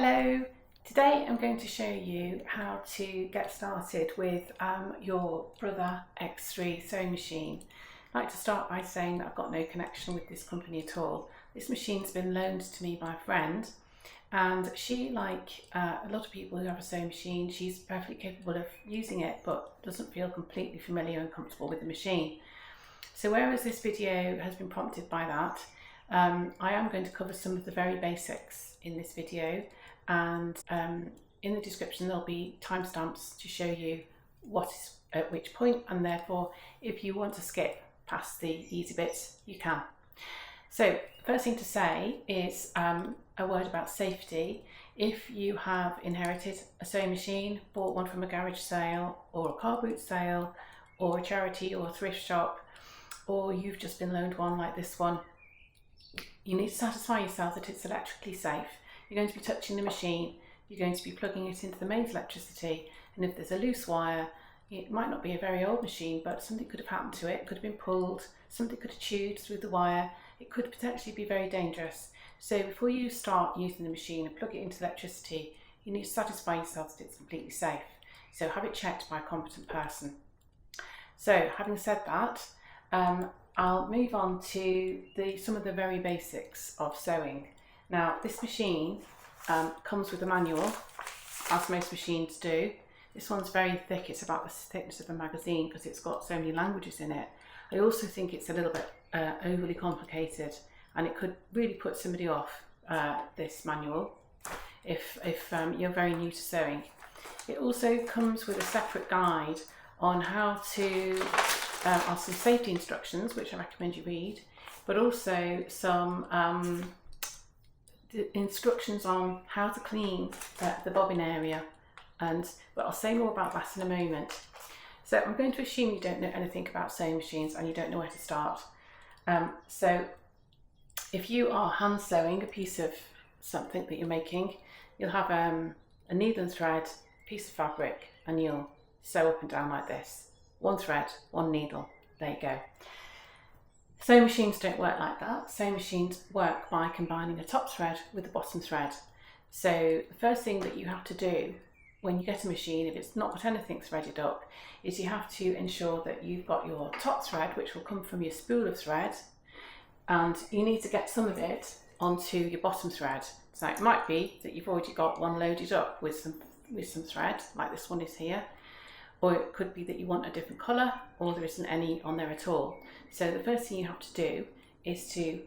Hello, today I'm going to show you how to get started with your Brother X3 sewing machine. I'd like to start by saying that I've got no connection with this company at all. This machine's been loaned to me by a friend, and she, like a lot of people who have a sewing machine, she's perfectly capable of using it but doesn't feel completely familiar and comfortable with the machine. So whereas this video has been prompted by that, I am going to cover some of the very basics in this video, and in the description there'll be timestamps to show you what is at which point, and therefore if you want to skip past the easy bits you can. So first thing to say is a word about safety. If you have inherited a sewing machine, bought one from a garage sale or a car boot sale or a charity or a thrift shop, or you've just been loaned one like this one, you need to satisfy yourself that it's electrically safe. You're going to be touching the machine, you're going to be plugging it into the mains electricity, and if there's a loose wire, it might not be a very old machine, but something could have happened to it, could have been pulled, something could have chewed through the wire, it could potentially be very dangerous. So before you start using the machine and plug it into electricity, you need to satisfy yourself that it's completely safe. So have it checked by a competent person. So having said that, I'll move on to some of the very basics of sewing. Now this machine comes with a manual, as most machines do. This one's very thick, it's about the thickness of a magazine because it's got so many languages in it. I also think it's a little bit overly complicated, and it could really put somebody off, this manual, if you're very new to sewing. It also comes with a separate guide on how to are some safety instructions which I recommend you read, but also some instructions on how to clean the bobbin area, but I'll say more about that in a moment. So I'm going to assume you don't know anything about sewing machines and you don't know where to start. So if you are hand sewing a piece of something that you're making, you'll have a needle and thread, piece of fabric, and you'll sew up and down like this. One thread, one needle, there you go. Sewing machines don't work like that. Sewing machines work by combining a top thread with a bottom thread. So the first thing that you have to do when you get a machine, if it's not got anything threaded up, is you have to ensure that you've got your top thread, which will come from your spool of thread, and you need to get some of it onto your bottom thread. So it might be that you've already got one loaded up with some thread, like this one is here, or it could be that you want a different colour, or there isn't any on there at all. So the first thing you have to do is to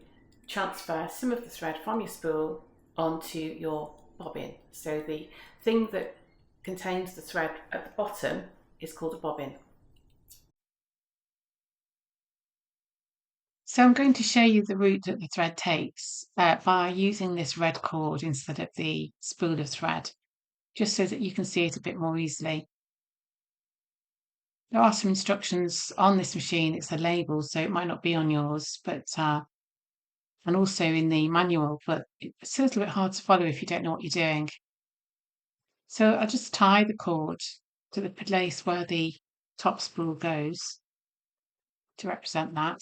transfer some of the thread from your spool onto your bobbin. So the thing that contains the thread at the bottom is called a bobbin. So I'm going to show you the route that the thread takes by using this red cord instead of the spool of thread, just so that you can see it a bit more easily. There are some instructions on this machine. It's a label, so it might not be on yours, but and also in the manual, but it's a little bit hard to follow if you don't know what you're doing. So I'll just tie the cord to the place where the top spool goes to represent that.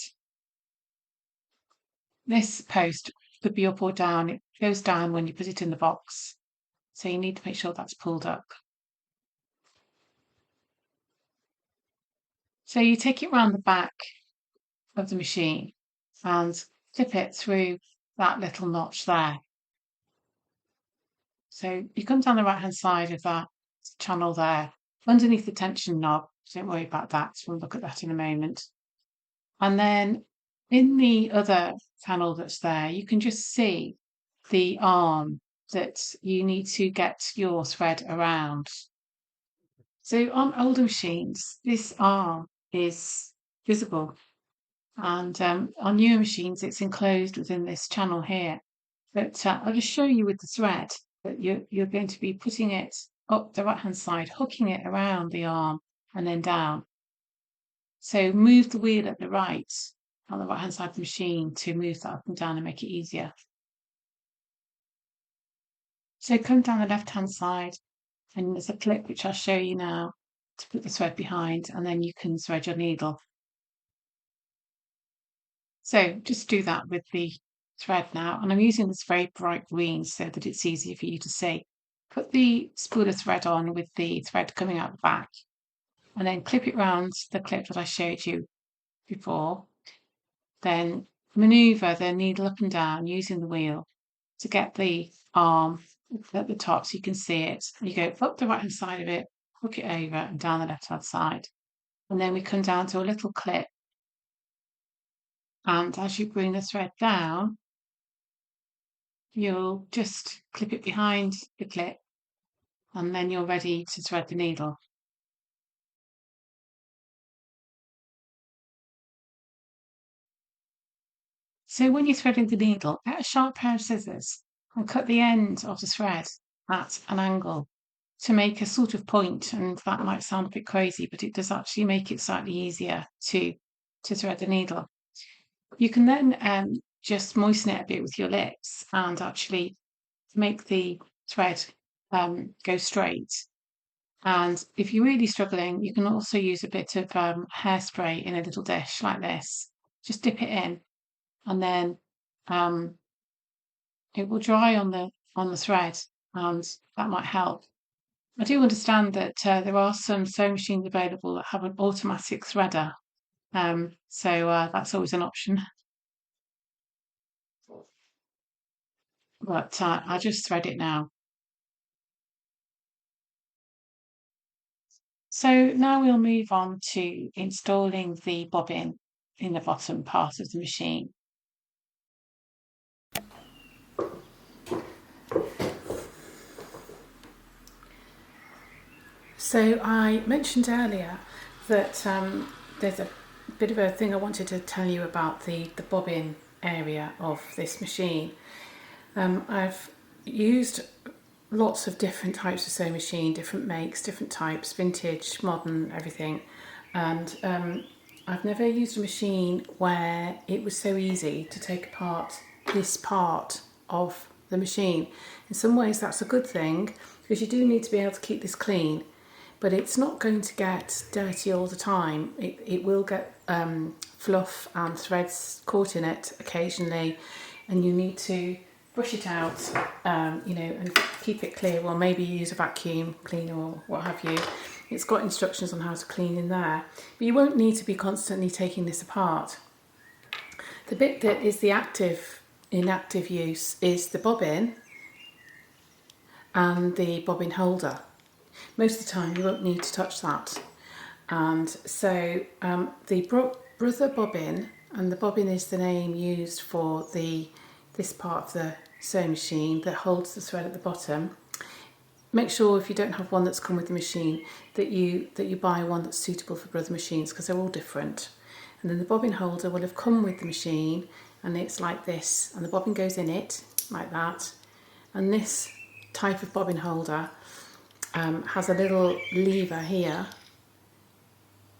This post could be up or down. It goes down when you put it in the box, so you need to make sure that's pulled up. So you take it round the back of the machine and clip it through that little notch there. So you come down the right hand side of that channel there, underneath the tension knob. Don't worry about that, we'll look at that in a moment. And then in the other panel that's there, you can just see the arm that you need to get your thread around. So on older machines, this arm is visible, and on newer machines, it's enclosed within this channel here. But I'll just show you with the thread that you're going to be putting it up the right-hand side, hooking it around the arm and then down. So move the wheel at the right, on the right-hand side of the machine, to move that up and down and make it easier. So come down the left-hand side, and there's a clip which I'll show you now to put the thread behind, and then you can thread your needle. So just do that with the thread now, and I'm using this very bright green so that it's easier for you to see. Put the spool of thread on with the thread coming out the back, and then clip it round the clip that I showed you before. Then maneuver the needle up and down using the wheel to get the arm at the top so you can see it. You go up the right hand side of it, hook it over and down the left hand side. And then we come down to a little clip. And as you bring the thread down, you'll just clip it behind the clip and then you're ready to thread the needle. So when you're threading the needle, get a sharp pair of scissors and cut the end of the thread at an angle to make a sort of point, and that might sound a bit crazy, but it does actually make it slightly easier to thread the needle. You can then just moisten it a bit with your lips and actually make the thread go straight. And if you're really struggling, you can also use a bit of hairspray in a little dish like this. Just dip it in, and then it will dry on the thread, and that might help. I do understand that there are some sewing machines available that have an automatic threader, so that's always an option. But I'll just thread it now. So now we'll move on to installing the bobbin in the bottom part of the machine. So I mentioned earlier that there's a bit of a thing I wanted to tell you about the bobbin area of this machine. I've used lots of different types of sewing machine, different makes, different types, vintage, modern, everything. And I've never used a machine where it was so easy to take apart this part of the machine. In some ways that's a good thing, because you do need to be able to keep this clean, but it's not going to get dirty all the time. It will get fluff and threads caught in it occasionally, and you need to brush it out, and keep it clear. Well, maybe use a vacuum cleaner or what have you. It's got instructions on how to clean in there, but you won't need to be constantly taking this apart. The bit that is the inactive use is the bobbin and the bobbin holder. Most of the time you won't need to touch that. And so the brother bobbin, and the bobbin is the name used for this part of the sewing machine that holds the thread at the bottom. Make sure if you don't have one that's come with the machine that you buy one that's suitable for brother machines, because they're all different. And then the bobbin holder will have come with the machine, and it's like this, and the bobbin goes in it like that. And this type of bobbin holder has a little lever here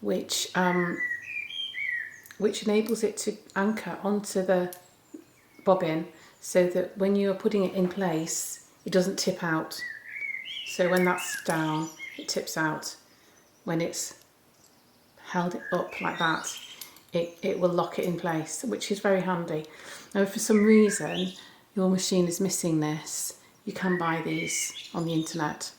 which enables it to anchor onto the bobbin, so that when you're putting it in place it doesn't tip out. So when that's down it tips out. When it's held it up like that, it will lock it in place, which is very handy. Now if for some reason your machine is missing this, you can buy these on the internet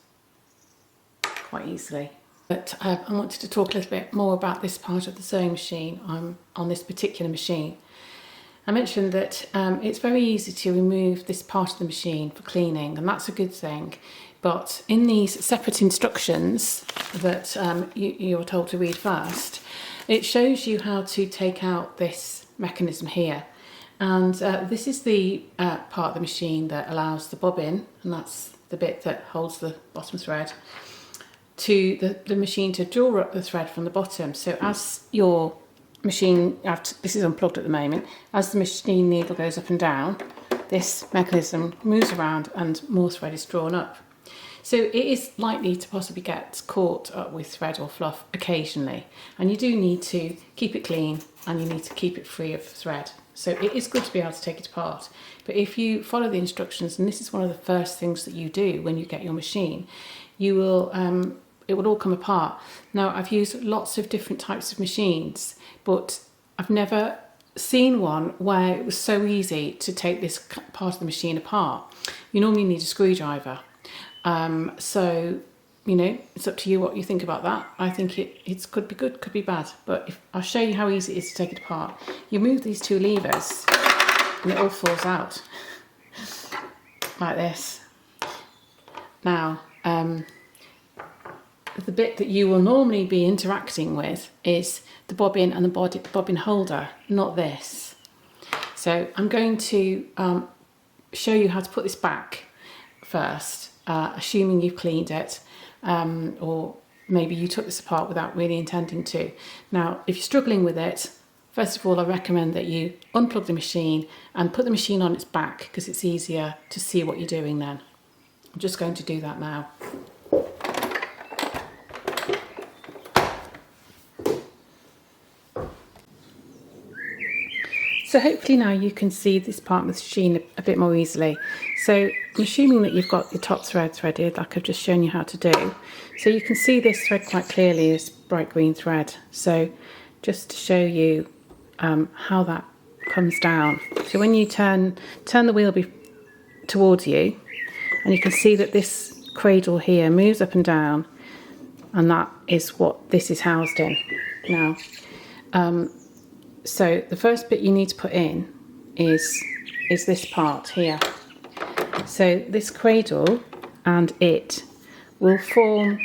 quite easily. But I wanted to talk a little bit more about this part of the sewing machine on this particular machine. I mentioned that it's very easy to remove this part of the machine for cleaning, and that's a good thing. But in these separate instructions that you're told to read first, it shows you how to take out this mechanism here. And this is the part of the machine that allows the bobbin, and that's the bit that holds the bottom thread, to the machine to draw up the thread from the bottom. So as your machine, this is unplugged at the moment, as the machine needle goes up and down, this mechanism moves around and more thread is drawn up. So it is likely to possibly get caught up with thread or fluff occasionally, and you do need to keep it clean and you need to keep it free of thread. So it is good to be able to take it apart. But if you follow the instructions, and this is one of the first things that you do when you get your machine, you will it will all come apart. Now I've used lots of different types of machines, but I've never seen one where it was so easy to take this part of the machine apart. You normally need a screwdriver. So, you know, it's up to you what you think about that. I think it could be good, could be bad, but I'll show you how easy it is to take it apart. You move these two levers and it all falls out like this. Now, the bit that you will normally be interacting with is the bobbin and the bobbin holder, not this. So I'm going to show you how to put this back first, assuming you've cleaned it, or maybe you took this apart without really intending to. Now, if you're struggling with it, first of all, I recommend that you unplug the machine and put the machine on its back, because it's easier to see what you're doing then. I'm just going to do that now. So hopefully now you can see this part of the machine a bit more easily. So I'm assuming that you've got your top thread threaded, like I've just shown you how to do. So you can see this thread quite clearly, this bright green thread. So just to show you how that comes down. So when you turn the wheel towards you, and you can see that this cradle here moves up and down, and that is what this is housed in. Now, so the first bit you need to put in is this part here. So this cradle and it will form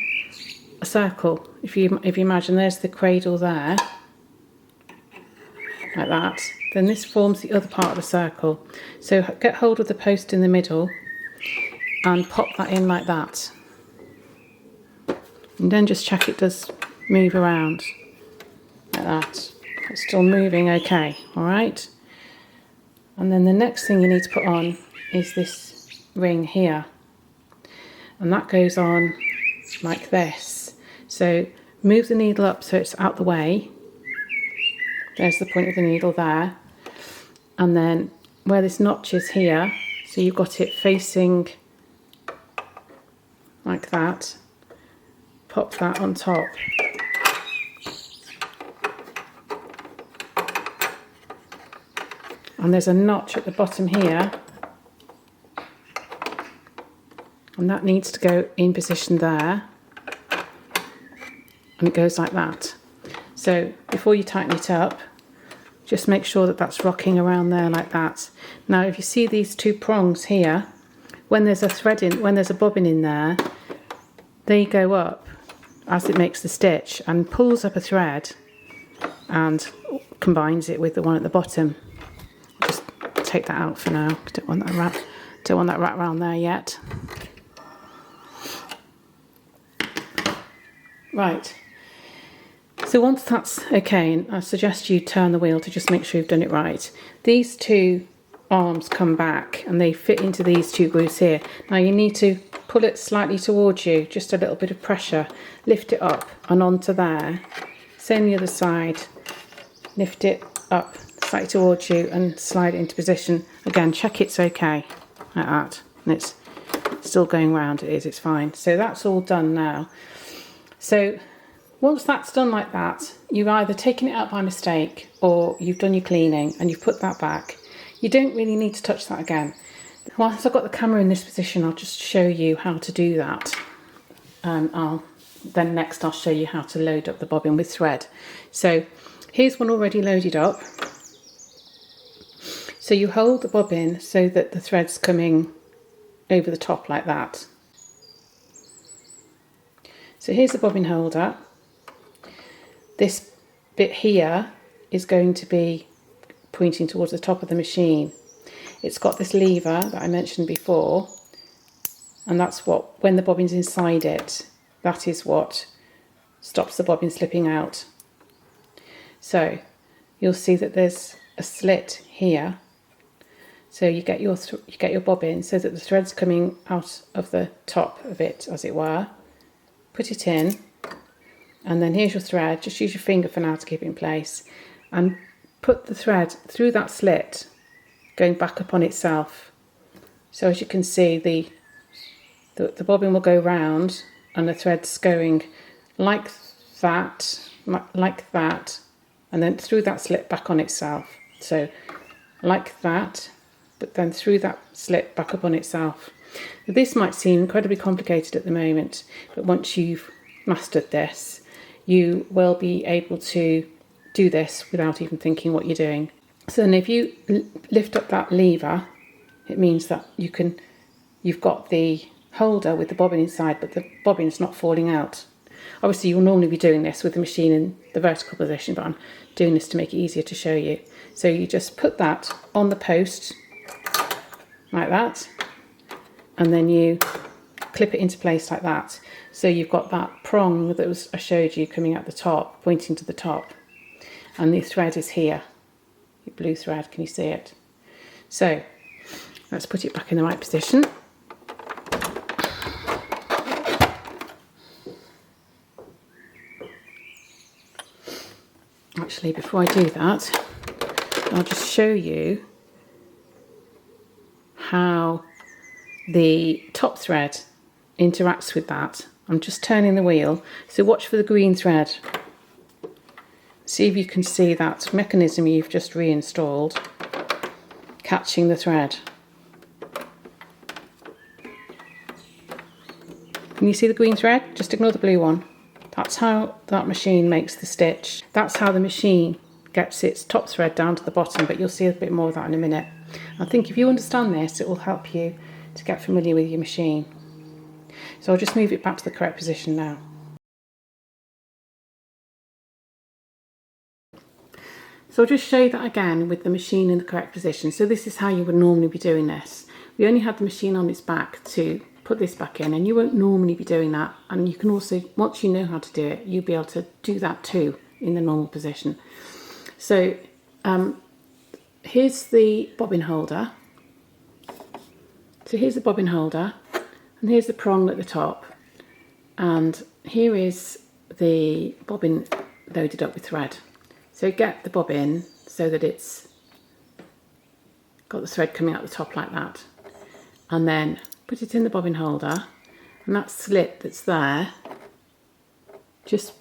a circle. If you imagine there's the cradle there, like that, then this forms the other part of the circle. So get hold of the post in the middle and pop that in like that. And then just check it does move around like that. It's still moving okay, all right? And then the next thing you need to put on is this ring here. And that goes on like this. So move the needle up so it's out the way. There's the point of the needle there. And then where this notch is here, so you've got it facing like that, pop that on top. And there's a notch at the bottom here, and that needs to go in position there, and it goes like that. So before you tighten it up, just make sure that that's rocking around there like that. Now if you see these two prongs here, when there's a thread in, when there's a bobbin in there, they go up as it makes the stitch and pulls up a thread and combines it with the one at the bottom. Just take that out for now. Don't want that wrap around there yet. Right. So once that's okay, I suggest you turn the wheel to just make sure you've done it right. These two arms come back and they fit into these two grooves here. Now you need to pull it slightly towards you, just a little bit of pressure. Lift it up and onto there. Same the other side. Lift it up slightly towards you and slide it into position. Again, check it's okay, like that. And it's still going round, it is, it's fine. So that's all done now. So once that's done like that, you've either taken it out by mistake or you've done your cleaning and you've put that back. You don't really need to touch that again. Once I've got the camera in this position, I'll just show you how to do that. Then next I'll show you how to load up the bobbin with thread. So here's one already loaded up. So you hold the bobbin so that the thread's coming over the top like that. So here's the bobbin holder. This bit here is going to be pointing towards the top of the machine. It's got this lever that I mentioned before, and that's what, when the bobbin's inside it, that is what stops the bobbin slipping out. So you'll see that there's a slit here. So you get your bobbin so that the thread's coming out of the top of it, as it were. Put it in, and then here's your thread. Just use your finger for now to keep it in place, and put the thread through that slit, going back upon itself. So as you can see, the bobbin will go round, and the thread's going like that, and then through that slit back on itself. So like that, but then through that slit back up on itself. Now, this might seem incredibly complicated at the moment, but once you've mastered this, you will be able to do this without even thinking what you're doing. So then if you lift up that lever, it means that you've got the holder with the bobbin inside, but the bobbin's not falling out. Obviously you'll normally be doing this with the machine in the vertical position, but I'm doing this to make it easier to show you. So you just put that on the post like that, and then you clip it into place like that. So you've got that prong that I showed you coming out the top, pointing to the top, and the thread is here, your blue thread. Can you see it? So let's put it back in the right position. Actually, before I do that, I'll just show you how the top thread interacts with that. I'm just turning the wheel, so watch for the green thread. See if you can see that mechanism you've just reinstalled catching the thread. Can you see the green thread? Just ignore the blue one. That's how that machine makes the stitch. That's how the machine gets its top thread down to the bottom, but you'll see a bit more of that in a minute. I think if you understand this, it will help you to get familiar with your machine. So I'll just move it back to the correct position now. So I'll just show you that again with the machine in the correct position. So this is how you would normally be doing this. We only had the machine on its back to put this back in, and you won't normally be doing that. And you can also, once you know how to do it, you'll be able to do that too in the normal position. So here's the bobbin holder. So here's the bobbin holder, and here's the prong at the top, and here is the bobbin loaded up with thread. So get the bobbin so that it's got the thread coming out the top like that, and then put it in the bobbin holder, and that slit that's there, just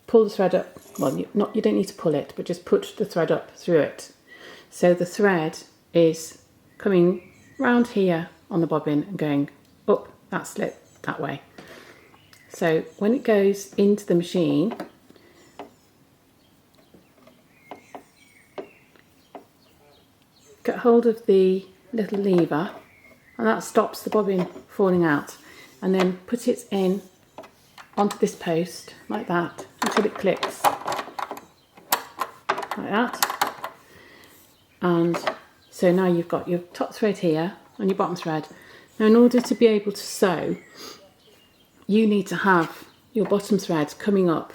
pull the thread up. Well, you don't need to pull it, but just put the thread up through it. So the thread is coming round here on the bobbin and going up that slit that way. So when it goes into the machine, get hold of the little lever, and that stops the bobbin falling out, and then put it in onto this post like that until it clicks like that. And so now you've got your top thread here and your bottom thread. Now in order to be able to sew, you need to have your bottom thread coming up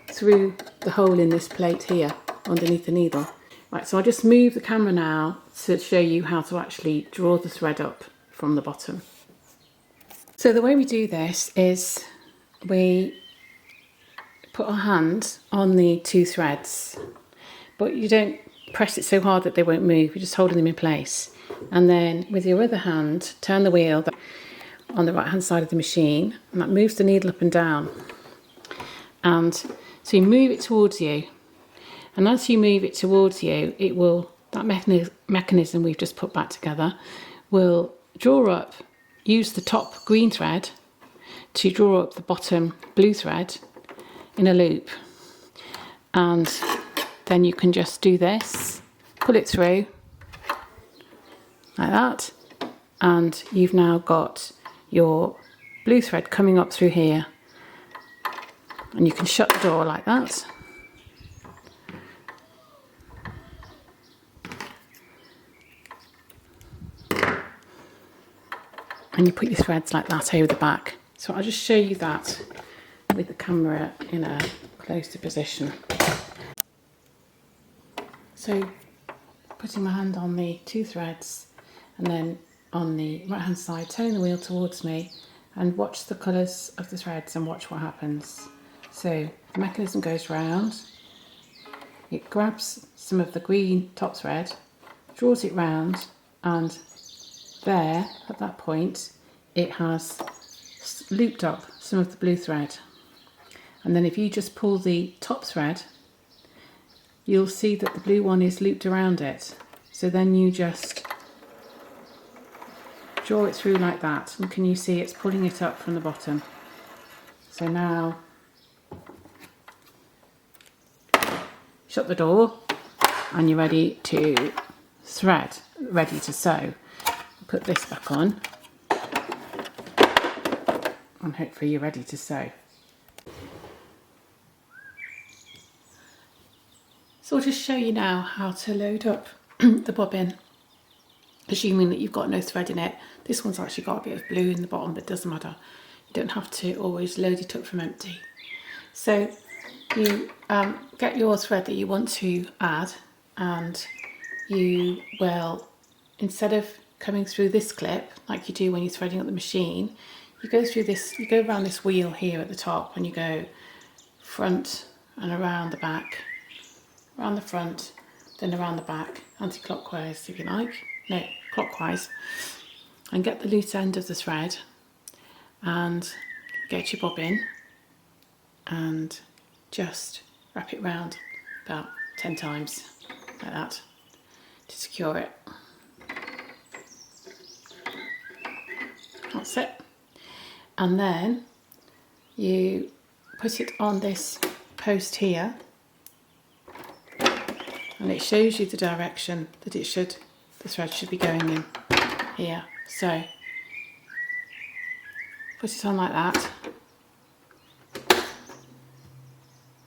through the hole in this plate here underneath the needle. Right, so I'll just move the camera now to show you how to actually draw the thread up from the bottom. So the way we do this is we put our hand on the two threads, but you don't press it so hard that they won't move, you're just holding them in place. And then with your other hand, turn the wheel on the right hand side of the machine, and that moves the needle up and down. And so you move it towards you, and as you move it towards you, it will, that mechanism we've just put back together will draw up, use the top green thread to draw up the bottom blue thread in a loop. And then you can just do this, pull it through like that, and you've now got your blue thread coming up through here, and you can shut the door like that. And you put your threads like that over the back. So I'll just show you that with the camera in a closer position. So putting my hand on the two threads, and then on the right hand side, turning the wheel towards me, and watch the colours of the threads and watch what happens. So the mechanism goes round, it grabs some of the green top thread, draws it round, and there at that point it has looped up some of the blue thread. And then if you just pull the top thread, you'll see that the blue one is looped around it. So then you just draw it through like that, and can you see it's pulling it up from the bottom. So now shut the door and you're ready to thread, ready to sew. Put this back on and hopefully you're ready to sew. So I'll just show you now how to load up the bobbin, assuming that you've got no thread in it. This one's actually got a bit of blue in the bottom, but it doesn't matter. You don't have to always load it up from empty. So you get your thread that you want to add, and you will, instead of coming through this clip like you do when you're threading up the machine, you go through this, you go around this wheel here at the top, and you go front and around the back, around the front, then around the back, anti-clockwise if you like, no, clockwise, and get the loose end of the thread and get your bobbin and just wrap it round about 10 times like that to secure it. That's it. And then you put it on this post here, and it shows you the direction that it should, the thread should be going in here. So put it on like that,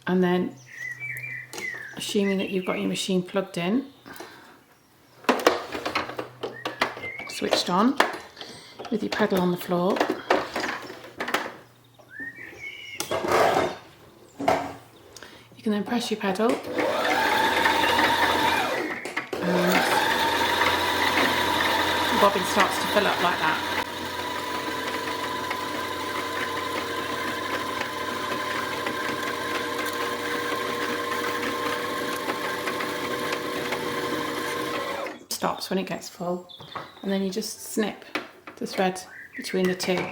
and then assuming that you've got your machine plugged in, switched on with your pedal on the floor, you can then press your pedal and the bobbin starts to fill up like that. Stops when it gets full, and then you just snip the thread between the two.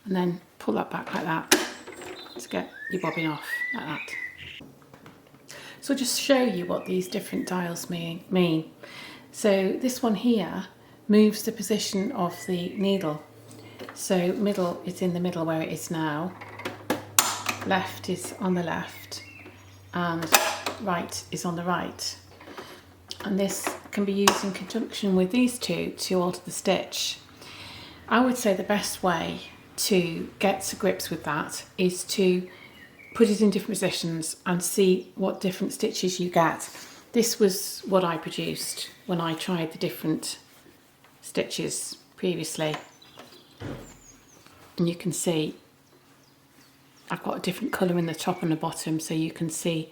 And then pull that back like that to get your bobbin off like that. So I'll just show you what these different dials mean. So this one here moves the position of the needle. So middle is in the middle where it is now, left is on the left, and right is on the right. And this can be used in conjunction with these two to alter the stitch. I would say the best way to get to grips with that is to put it in different positions and see what different stitches you get. This was what I produced when I tried the different stitches previously. And you can see I've got a different colour in the top and the bottom, so you can see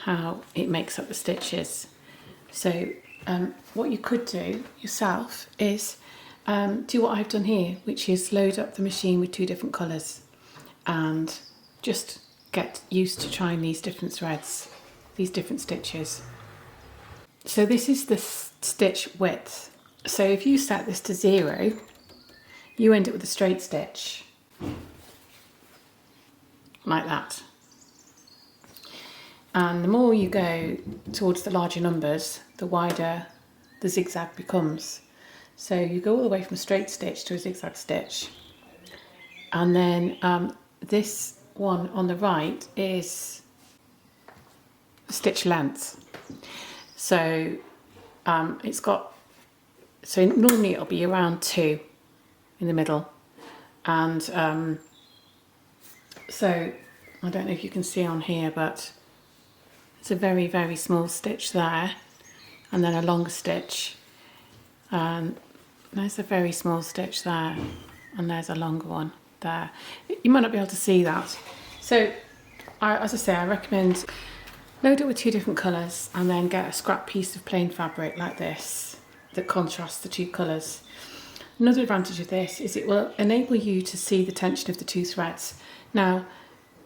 how it makes up the stitches. So what you could do yourself is do what I've done here, which is load up the machine with two different colours and just get used to trying these different threads, these different stitches. So this is the stitch width. So if you set this to 0, you end up with a straight stitch like that. And the more you go towards the larger numbers, the wider the zigzag becomes. So you go all the way from a straight stitch to a zigzag stitch. And then this one on the right is stitch length. So it's got, so normally it'll be around 2 in the middle. And so I don't know if you can see on here, but it's a very, very small stitch there, and then a longer stitch, and there's a very small stitch there, and there's a longer one there. You might not be able to see that. So as I say, I recommend load it with 2 different colours and then get a scrap piece of plain fabric like this that contrasts the 2 colours. Another advantage of this is it will enable you to see the tension of the 2 threads. Now,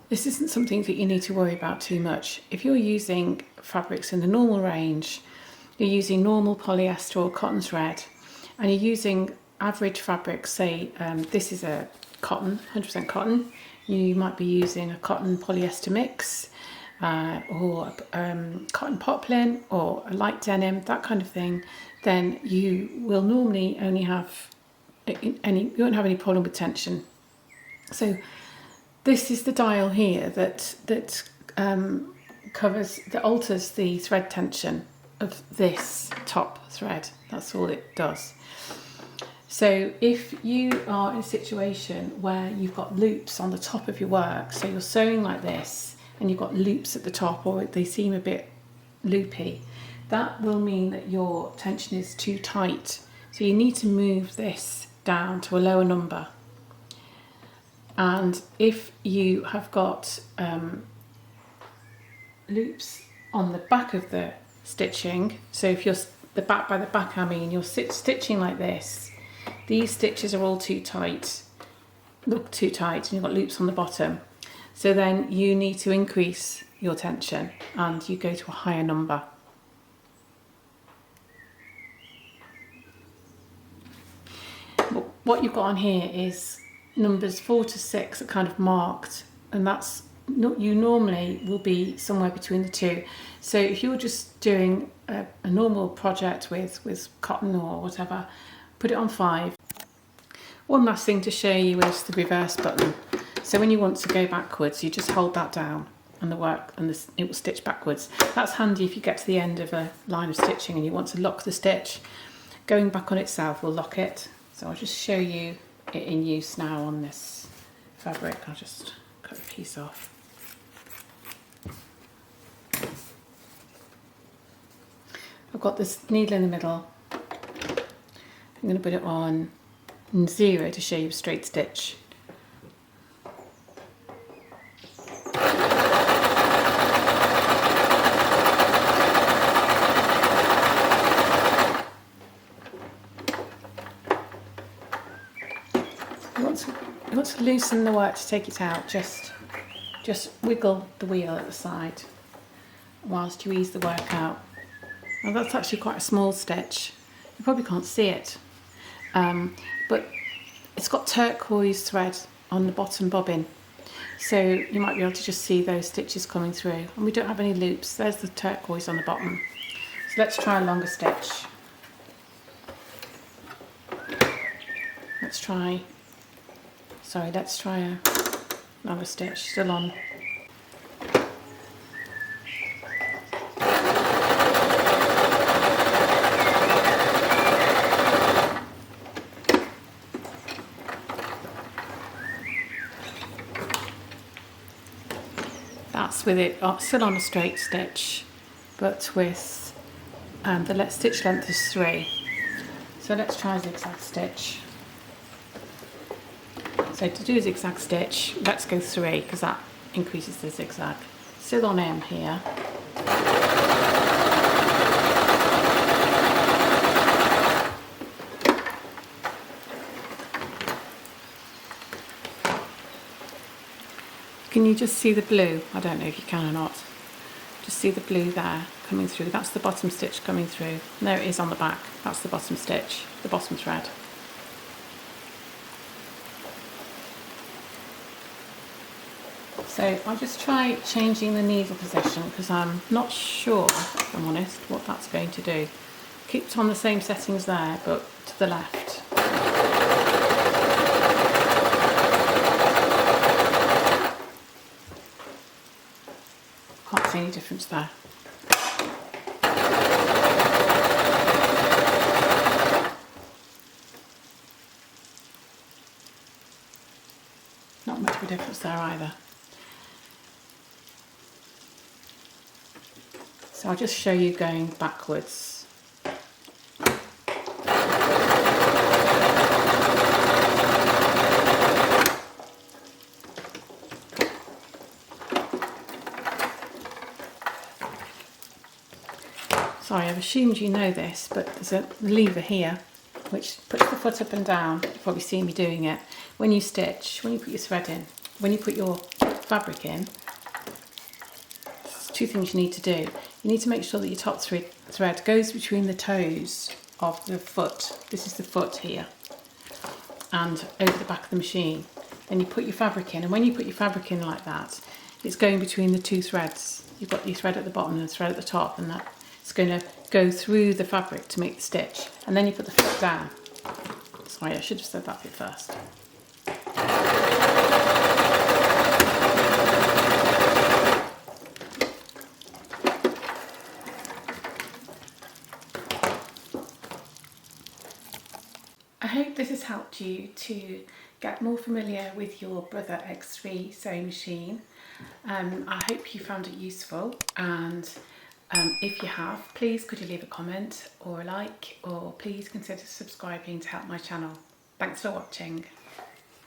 this isn't something that you need to worry about too much. If you're using fabrics in the normal range, you're using normal polyester or cotton thread, and you're using average fabrics, say this is a cotton, 100% cotton. You might be using a cotton polyester mix, or cotton poplin, or a light denim, that kind of thing. Then you will normally only have you won't have any problem with tension. So this is the dial here that alters the thread tension of this top thread. That's all it does. So if you are in a situation where you've got loops on the top of your work, so you're sewing like this and you've got loops at the top, or they seem a bit loopy, that will mean that your tension is too tight. So you need to move this down to a lower number. And if you have got loops on the back of the stitching, so if you're by the back I mean you're stitching like this, these stitches are all too tight, look too tight, and you've got loops on the bottom. So then you need to increase your tension and you go to a higher number. What you've got on here is numbers 4 to 6 are kind of marked, and that's you normally will be somewhere between the two. So if you're just doing a normal project with cotton or whatever, put it on 5. One last thing to show you is the reverse button. So when you want to go backwards, you just hold that down and it will stitch backwards. That's handy if you get to the end of a line of stitching and you want to lock the stitch. Going back on itself will lock it. So I'll just show you it in use now on this fabric. I'll just cut a piece off. I've got this needle in the middle. I'm going to put it on 0 to show you a straight stitch. You want to loosen the work to take it out, just wiggle the wheel at the side whilst you ease the work out. Now that's actually quite a small stitch, you probably can't see it, but it's got turquoise thread on the bottom bobbin, so you might be able to just see those stitches coming through, and we don't have any loops. There's the turquoise on the bottom. So let's try a longer stitch. Let's try another stitch, still on. That's with it still on a straight stitch, but with the stitch length is 3. So let's try a zigzag stitch. So to do a zigzag stitch, let's go 3 because that increases the zigzag. Still on M here. Can you just see the blue? I don't know if you can or not. Just see the blue there coming through. That's the bottom stitch coming through. There it is on the back. That's the bottom stitch, the bottom thread. So I'll just try changing the needle position because I'm not sure, if I'm honest, what that's going to do. Keeps on the same settings there, but to the left. Can't see any difference there. Not much of a difference there either. So I'll just show you going backwards. Sorry, I've assumed you know this, but there's a lever here which puts the foot up and down. You've probably seen me doing it. When you stitch, when you put your thread in, when you put your fabric in, there's 2 things you need to do. You need to make sure that your top thread goes between the toes of the foot. This is the foot here, and over the back of the machine. then you put your fabric in, and when you put your fabric in like that, it's going between the two threads. You've got your thread at the bottom and the thread at the top, and that's going to go through the fabric to make the stitch, and then you put the foot down. Sorry, I should have said that bit first. I hope this has helped you to get more familiar with your Brother X3 sewing machine. I hope you found it useful, and if you have, please could you leave a comment or a like, or please consider subscribing to help my channel. Thanks for watching.